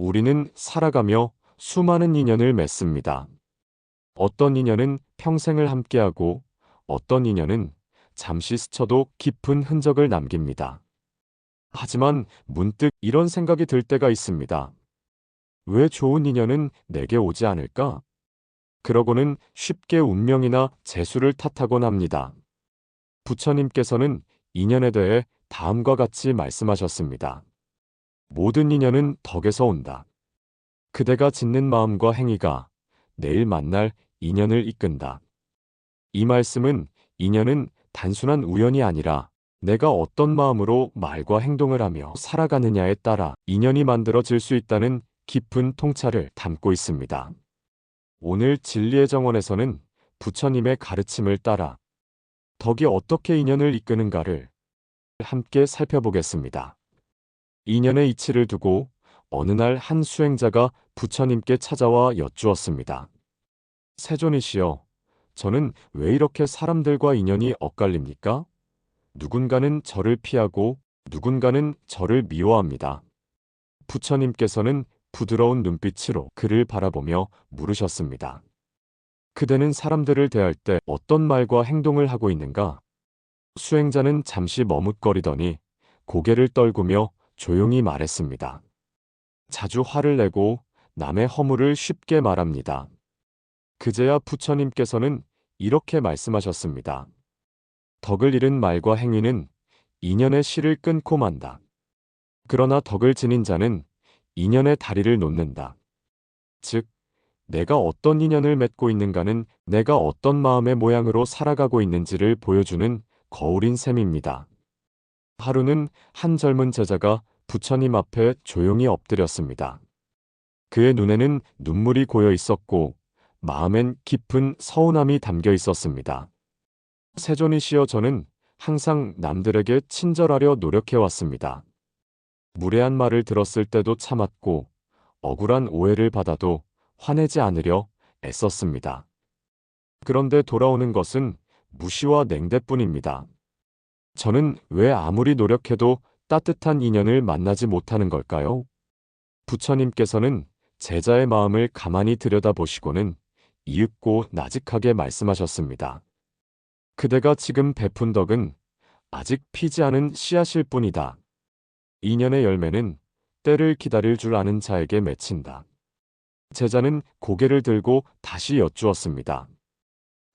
우리는 살아가며 수많은 인연을 맺습니다. 어떤 인연은 평생을 함께하고 어떤 인연은 잠시 스쳐도 깊은 흔적을 남깁니다. 하지만 문득 이런 생각이 들 때가 있습니다. 왜 좋은 인연은 내게 오지 않을까? 그러고는 쉽게 운명이나 재수를 탓하곤 합니다. 부처님께서는 인연에 대해 다음과 같이 말씀하셨습니다. 모든 인연은 덕에서 온다. 그대가 짓는 마음과 행위가 내일 만날 인연을 이끈다. 이 말씀은 인연은 단순한 우연이 아니라 내가 어떤 마음으로 말과 행동을 하며 살아가느냐에 따라 인연이 만들어질 수 있다는 깊은 통찰을 담고 있습니다. 오늘 진리의 정원에서는 부처님의 가르침을 따라 덕이 어떻게 인연을 이끄는가를 함께 살펴보겠습니다. 인연의 이치를 두고 어느 날 한 수행자가 부처님께 찾아와 여쭈었습니다. 세존이시여, 저는 왜 이렇게 사람들과 인연이 엇갈립니까? 누군가는 저를 피하고 누군가는 저를 미워합니다. 부처님께서는 부드러운 눈빛으로 그를 바라보며 물으셨습니다. 그대는 사람들을 대할 때 어떤 말과 행동을 하고 있는가? 수행자는 잠시 머뭇거리더니 고개를 떨구며 조용히 말했습니다. 자주 화를 내고 남의 허물을 쉽게 말합니다. 그제야 부처님께서는 이렇게 말씀하셨습니다. 덕을 잃은 말과 행위는 인연의 실을 끊고 만다. 그러나 덕을 지닌 자는 인연의 다리를 놓는다. 즉, 내가 어떤 인연을 맺고 있는가는 내가 어떤 마음의 모양으로 살아가고 있는지를 보여주는 거울인 셈입니다. 하루는 한 젊은 제자가 부처님 앞에 조용히 엎드렸습니다. 그의 눈에는 눈물이 고여 있었고 마음엔 깊은 서운함이 담겨 있었습니다. 세존이시여, 저는 항상 남들에게 친절하려 노력해왔습니다. 무례한 말을 들었을 때도 참았고 억울한 오해를 받아도 화내지 않으려 애썼습니다. 그런데 돌아오는 것은 무시와 냉대뿐입니다. 저는 왜 아무리 노력해도 따뜻한 인연을 만나지 못하는 걸까요? 부처님께서는 제자의 마음을 가만히 들여다보시고는 이윽고 나직하게 말씀하셨습니다. 그대가 지금 베푼 덕은 아직 피지 않은 씨앗일 뿐이다. 인연의 열매는 때를 기다릴 줄 아는 자에게 맺힌다. 제자는 고개를 들고 다시 여쭈었습니다.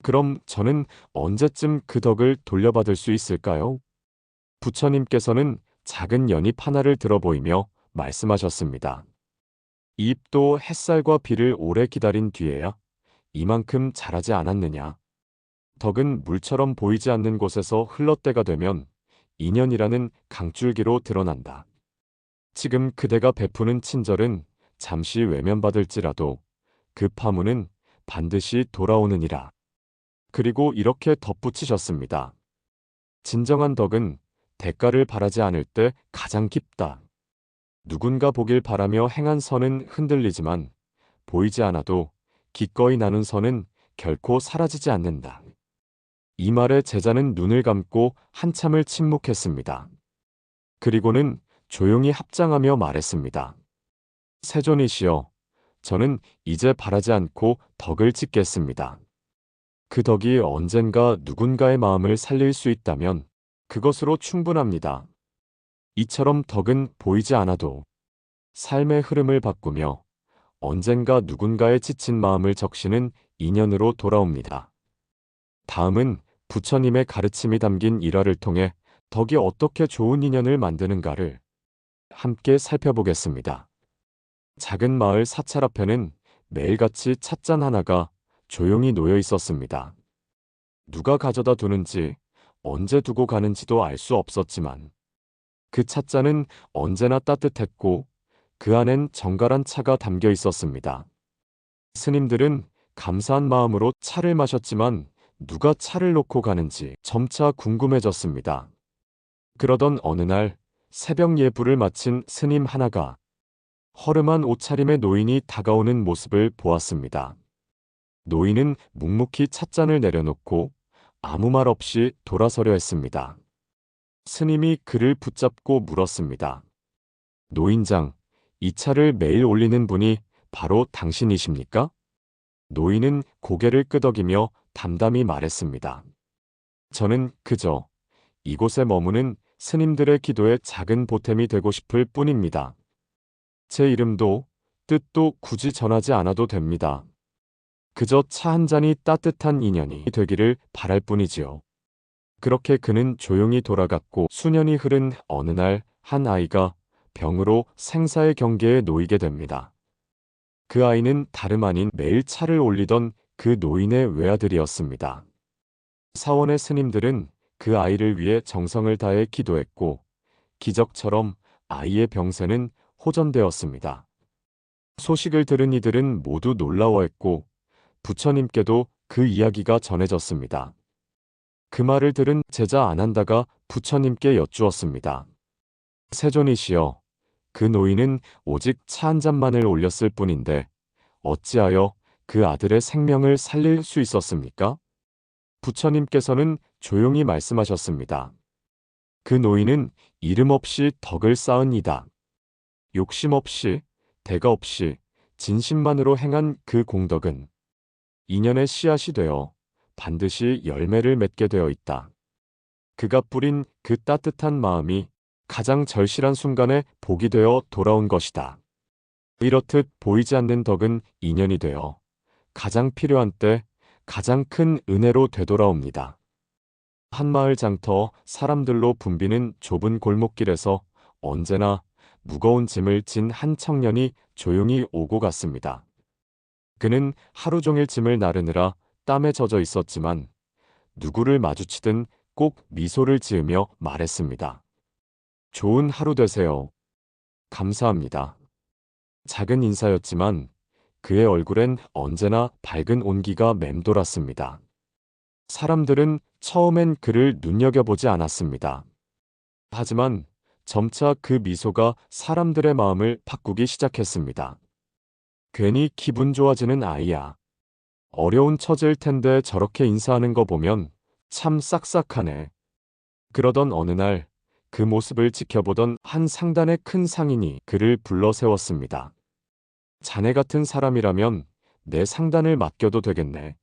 그럼 저는 언제쯤 그 덕을 돌려받을 수 있을까요? 부처님께서는 작은 연잎 하나를 들어 보이며 말씀하셨습니다. 이 잎도 햇살과 비를 오래 기다린 뒤에야 이만큼 자라지 않았느냐. 덕은 물처럼 보이지 않는 곳에서 흘러때가 되면 인연이라는 강줄기로 드러난다. 지금 그대가 베푸는 친절은 잠시 외면받을지라도 그 파문은 반드시 돌아오느니라. 그리고 이렇게 덧붙이셨습니다. 진정한 덕은 대가를 바라지 않을 때 가장 깊다. 누군가 보길 바라며 행한 선은 흔들리지만 보이지 않아도 기꺼이 나눈 선은 결코 사라지지 않는다. 이 말에 제자는 눈을 감고 한참을 침묵했습니다. 그리고는 조용히 합장하며 말했습니다. 세존이시여, 저는 이제 바라지 않고 덕을 짓겠습니다. 그 덕이 언젠가 누군가의 마음을 살릴 수 있다면 그것으로 충분합니다. 이처럼 덕은 보이지 않아도 삶의 흐름을 바꾸며 언젠가 누군가의 지친 마음을 적시는 인연으로 돌아옵니다. 다음은 부처님의 가르침이 담긴 일화를 통해 덕이 어떻게 좋은 인연을 만드는가를 함께 살펴보겠습니다. 작은 마을 사찰 앞에는 매일같이 찻잔 하나가 조용히 놓여 있었습니다. 누가 가져다 두는지 언제 두고 가는지도 알 수 없었지만 그 찻잔은 언제나 따뜻했고 그 안엔 정갈한 차가 담겨 있었습니다. 스님들은 감사한 마음으로 차를 마셨지만 누가 차를 놓고 가는지 점차 궁금해졌습니다. 그러던 어느 날 새벽 예불을 마친 스님 하나가 허름한 옷차림의 노인이 다가오는 모습을 보았습니다. 노인은 묵묵히 찻잔을 내려놓고 아무 말 없이 돌아서려 했습니다. 스님이 그를 붙잡고 물었습니다. 노인장, 이 차를 매일 올리는 분이 바로 당신이십니까? 노인은 고개를 끄덕이며 담담히 말했습니다. 저는 그저 이곳에 머무는 스님들의 기도에 작은 보탬이 되고 싶을 뿐입니다. 제 이름도 뜻도 굳이 전하지 않아도 됩니다. 그저 차 한 잔이 따뜻한 인연이 되기를 바랄 뿐이지요. 그렇게 그는 조용히 돌아갔고 수년이 흐른 어느 날 한 아이가 병으로 생사의 경계에 놓이게 됩니다. 그 아이는 다름 아닌 매일 차를 올리던 그 노인의 외아들이었습니다. 사원의 스님들은 그 아이를 위해 정성을 다해 기도했고 기적처럼 아이의 병세는 호전되었습니다. 소식을 들은 이들은 모두 놀라워했고 부처님께도 그 이야기가 전해졌습니다. 그 말을 들은 제자 아난다가 부처님께 여쭈었습니다. 세존이시여, 그 노인은 오직 차 한 잔만을 올렸을 뿐인데 어찌하여 그 아들의 생명을 살릴 수 있었습니까? 부처님께서는 조용히 말씀하셨습니다. 그 노인은 이름 없이 덕을 쌓은 이다. 욕심 없이, 대가 없이, 진심만으로 행한 그 공덕은 인연의 씨앗이 되어 반드시 열매를 맺게 되어 있다. 그가 뿌린 그 따뜻한 마음이 가장 절실한 순간에 복이 되어 돌아온 것이다. 이렇듯 보이지 않는 덕은 인연이 되어 가장 필요한 때 가장 큰 은혜로 되돌아옵니다. 한마을 장터 사람들로 붐비는 좁은 골목길에서 언제나 무거운 짐을 진 한 청년이 조용히 오고 갔습니다. 그는 하루 종일 짐을 나르느라 땀에 젖어 있었지만 누구를 마주치든 꼭 미소를 지으며 말했습니다. 좋은 하루 되세요. 감사합니다. 작은 인사였지만 그의 얼굴엔 언제나 밝은 온기가 맴돌았습니다. 사람들은 처음엔 그를 눈여겨보지 않았습니다. 하지만 점차 그 미소가 사람들의 마음을 바꾸기 시작했습니다. 괜히 기분 좋아지는 아이야. 어려운 처지일 텐데 저렇게 인사하는 거 보면 참 싹싹하네. 그러던 어느 날 그 모습을 지켜보던 한 상단의 큰 상인이 그를 불러 세웠습니다. 자네 같은 사람이라면 내 상단을 맡겨도 되겠네.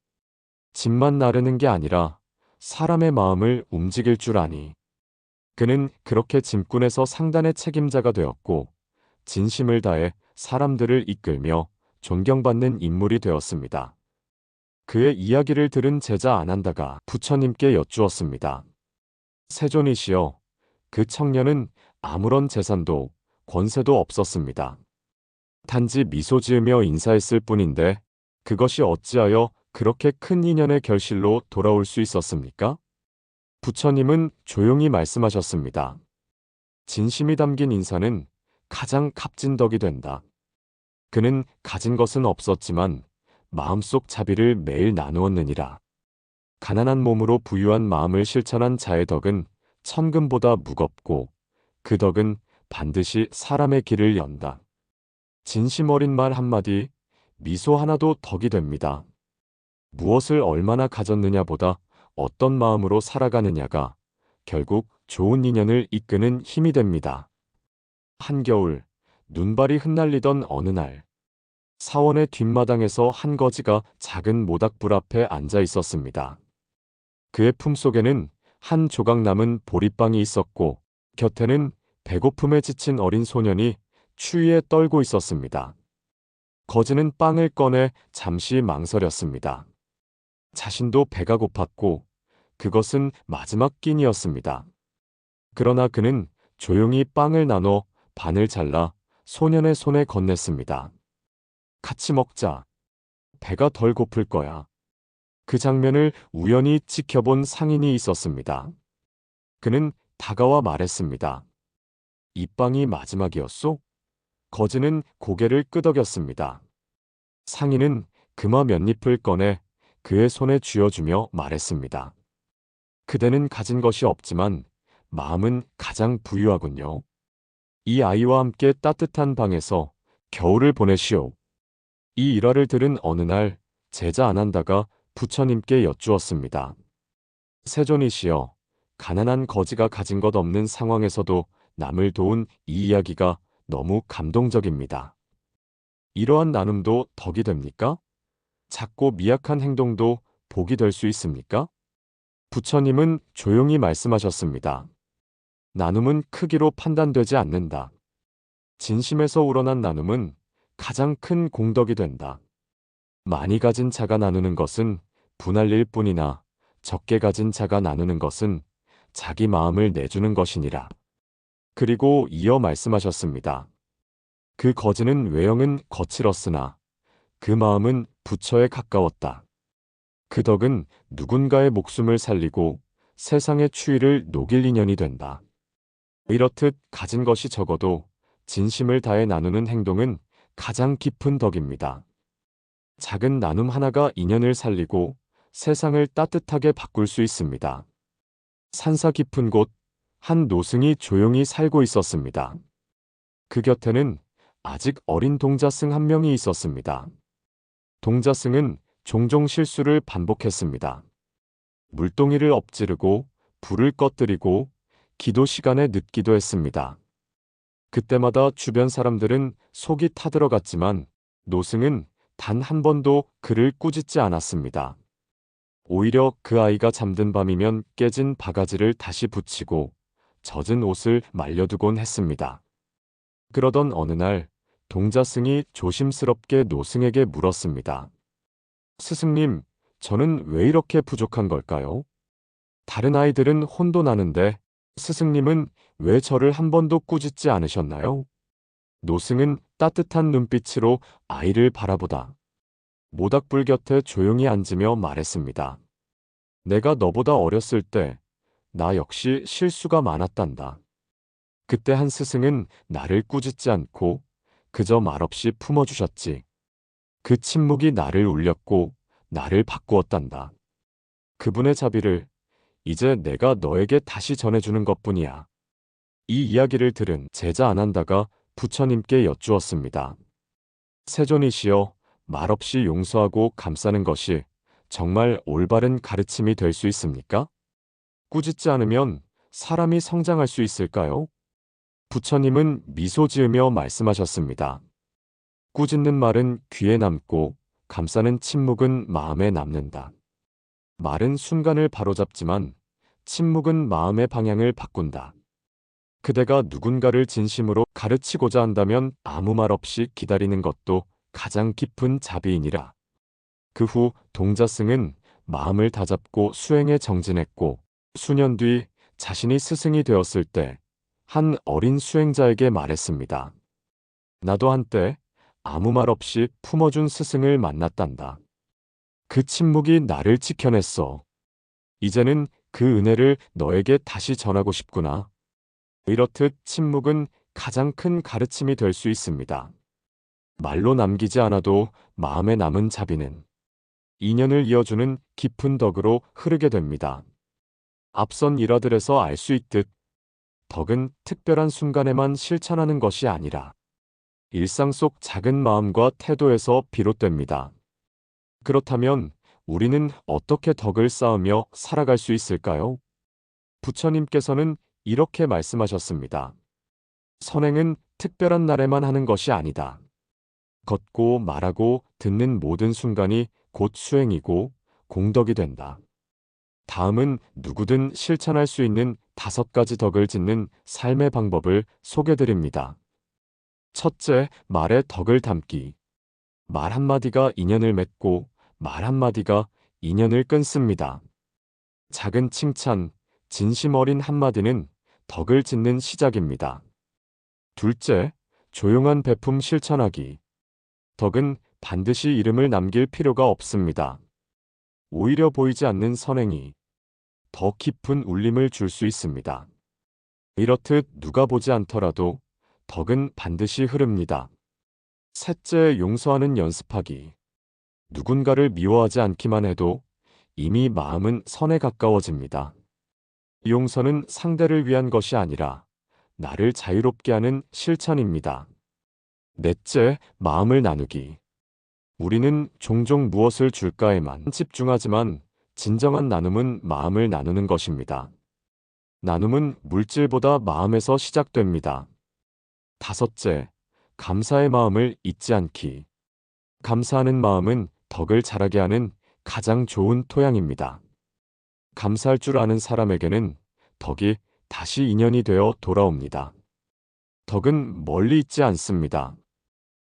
짐만 나르는 게 아니라 사람의 마음을 움직일 줄 아니. 그는 그렇게 짐꾼에서 상단의 책임자가 되었고 진심을 다해 사람들을 이끌며 존경받는 인물이 되었습니다. 그의 이야기를 들은 제자 아난다가 부처님께 여쭈었습니다. 세존이시여, 그 청년은 아무런 재산도 권세도 없었습니다. 단지 미소 지으며 인사했을 뿐인데 그것이 어찌하여 그렇게 큰 인연의 결실로 돌아올 수 있었습니까? 부처님은 조용히 말씀하셨습니다. 진심이 담긴 인사는 가장 값진 덕이 된다. 그는 가진 것은 없었지만 마음속 자비를 매일 나누었느니라. 가난한 몸으로 부유한 마음을 실천한 자의 덕은 천금보다 무겁고 그 덕은 반드시 사람의 길을 연다. 진심 어린 말 한마디, 미소 하나도 덕이 됩니다. 무엇을 얼마나 가졌느냐보다 어떤 마음으로 살아가느냐가 결국 좋은 인연을 이끄는 힘이 됩니다. 한겨울, 눈발이 흩날리던 어느 날, 사원의 뒷마당에서 한 거지가 작은 모닥불 앞에 앉아 있었습니다. 그의 품속에는 한 조각 남은 보리빵이 있었고 곁에는 배고픔에 지친 어린 소년이 추위에 떨고 있었습니다. 거지는 빵을 꺼내 잠시 망설였습니다. 자신도 배가 고팠고 그것은 마지막 끼니였습니다. 그러나 그는 조용히 빵을 나눠 반을 잘라 소년의 손에 건넸습니다. 같이 먹자. 배가 덜 고플 거야. 그 장면을 우연히 지켜본 상인이 있었습니다. 그는 다가와 말했습니다. 이 빵이 마지막이었소? 거지는 고개를 끄덕였습니다. 상인은 금화 몇 잎을 꺼내 그의 손에 쥐어주며 말했습니다. 그대는 가진 것이 없지만 마음은 가장 부유하군요. 이 아이와 함께 따뜻한 방에서 겨울을 보내시오. 이 일화를 들은 어느 날 제자 아난다가 부처님께 여쭈었습니다. 세존이시여, 가난한 거지가 가진 것 없는 상황에서도 남을 도운 이 이야기가 너무 감동적입니다. 이러한 나눔도 덕이 됩니까? 작고 미약한 행동도 복이 될 수 있습니까? 부처님은 조용히 말씀하셨습니다. 나눔은 크기로 판단되지 않는다. 진심에서 우러난 나눔은 가장 큰 공덕이 된다. 많이 가진 자가 나누는 것은 분할일 뿐이나 적게 가진 자가 나누는 것은 자기 마음을 내주는 것이니라. 그리고 이어 말씀하셨습니다. 그 거지는 외형은 거칠었으나 그 마음은 부처에 가까웠다. 그 덕은 누군가의 목숨을 살리고 세상의 추위를 녹일 인연이 된다. 이렇듯 가진 것이 적어도 진심을 다해 나누는 행동은 가장 깊은 덕입니다. 작은 나눔 하나가 인연을 살리고 세상을 따뜻하게 바꿀 수 있습니다. 산사 깊은 곳, 한 노승이 조용히 살고 있었습니다. 그 곁에는 아직 어린 동자승 한 명이 있었습니다. 동자승은 종종 실수를 반복했습니다. 물동이를 엎지르고 불을 꺼뜨리고 기도 시간에 늦기도 했습니다. 그때마다 주변 사람들은 속이 타들어갔지만 노승은 단 한 번도 그를 꾸짖지 않았습니다. 오히려 그 아이가 잠든 밤이면 깨진 바가지를 다시 붙이고 젖은 옷을 말려두곤 했습니다. 그러던 어느 날 동자승이 조심스럽게 노승에게 물었습니다. 스승님, 저는 왜 이렇게 부족한 걸까요? 다른 아이들은 혼도 나는데 스승님은 왜 저를 한 번도 꾸짖지 않으셨나요? 노승은 따뜻한 눈빛으로 아이를 바라보다 모닥불 곁에 조용히 앉으며 말했습니다. 내가 너보다 어렸을 때 나 역시 실수가 많았단다. 그때 한 스승은 나를 꾸짖지 않고 그저 말없이 품어주셨지. 그 침묵이 나를 울렸고 나를 바꾸었단다. 그분의 자비를 이제 내가 너에게 다시 전해주는 것뿐이야. 이 이야기를 들은 제자 아난다가 부처님께 여쭈었습니다. 세존이시여, 말없이 용서하고 감싸는 것이 정말 올바른 가르침이 될 수 있습니까? 꾸짖지 않으면 사람이 성장할 수 있을까요? 부처님은 미소 지으며 말씀하셨습니다. 꾸짖는 말은 귀에 남고 감싸는 침묵은 마음에 남는다. 말은 순간을 바로잡지만 침묵은 마음의 방향을 바꾼다. 그대가 누군가를 진심으로 가르치고자 한다면 아무 말 없이 기다리는 것도 가장 깊은 자비이니라. 그 후 동자승은 마음을 다잡고 수행에 정진했고 수년 뒤 자신이 스승이 되었을 때 한 어린 수행자에게 말했습니다. 나도 한때 아무 말 없이 품어준 스승을 만났단다. 그 침묵이 나를 지켜냈어. 이제는 그 은혜를 너에게 다시 전하고 싶구나. 이렇듯 침묵은 가장 큰 가르침이 될 수 있습니다. 말로 남기지 않아도 마음에 남은 자비는 인연을 이어주는 깊은 덕으로 흐르게 됩니다. 앞선 일화들에서 알 수 있듯 덕은 특별한 순간에만 실천하는 것이 아니라 일상 속 작은 마음과 태도에서 비롯됩니다. 그렇다면 우리는 어떻게 덕을 쌓으며 살아갈 수 있을까요? 부처님께서는 이렇게 말씀하셨습니다. 선행은 특별한 날에만 하는 것이 아니다. 걷고 말하고 듣는 모든 순간이 곧 수행이고 공덕이 된다. 다음은 누구든 실천할 수 있는 5가지 덕을 짓는 삶의 방법을 소개드립니다. 첫째, 말에 덕을 담기. 말 한마디가 인연을 맺고 말 한마디가 인연을 끊습니다. 작은 칭찬, 진심 어린 한마디는 덕을 짓는 시작입니다. 둘째, 조용한 베품 실천하기. 덕은 반드시 이름을 남길 필요가 없습니다. 오히려 보이지 않는 선행이 더 깊은 울림을 줄 수 있습니다. 이렇듯 누가 보지 않더라도 덕은 반드시 흐릅니다. 셋째, 용서하는 연습하기. 누군가를 미워하지 않기만 해도 이미 마음은 선에 가까워집니다. 용서는 상대를 위한 것이 아니라 나를 자유롭게 하는 실천입니다. 넷째, 마음을 나누기. 우리는 종종 무엇을 줄까에만 집중하지만 진정한 나눔은 마음을 나누는 것입니다. 나눔은 물질보다 마음에서 시작됩니다. 5째, 감사의 마음을 잊지 않기. 감사하는 마음은 덕을 자라게 하는 가장 좋은 토양입니다. 감사할 줄 아는 사람에게는 덕이 다시 인연이 되어 돌아옵니다. 덕은 멀리 있지 않습니다.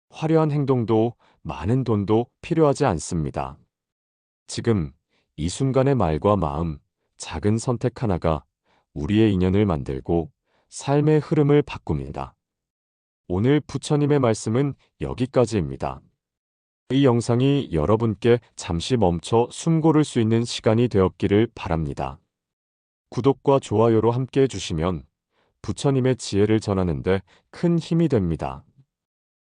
화려한 행동도 많은 돈도 필요하지 않습니다. 지금 이 순간의 말과 마음, 작은 선택 하나가 우리의 인연을 만들고 삶의 흐름을 바꿉니다. 오늘 부처님의 말씀은 여기까지입니다. 이 영상이 여러분께 잠시 멈춰 숨 고를 수 있는 시간이 되었기를 바랍니다. 구독과 좋아요로 함께 해주시면 부처님의 지혜를 전하는데 큰 힘이 됩니다.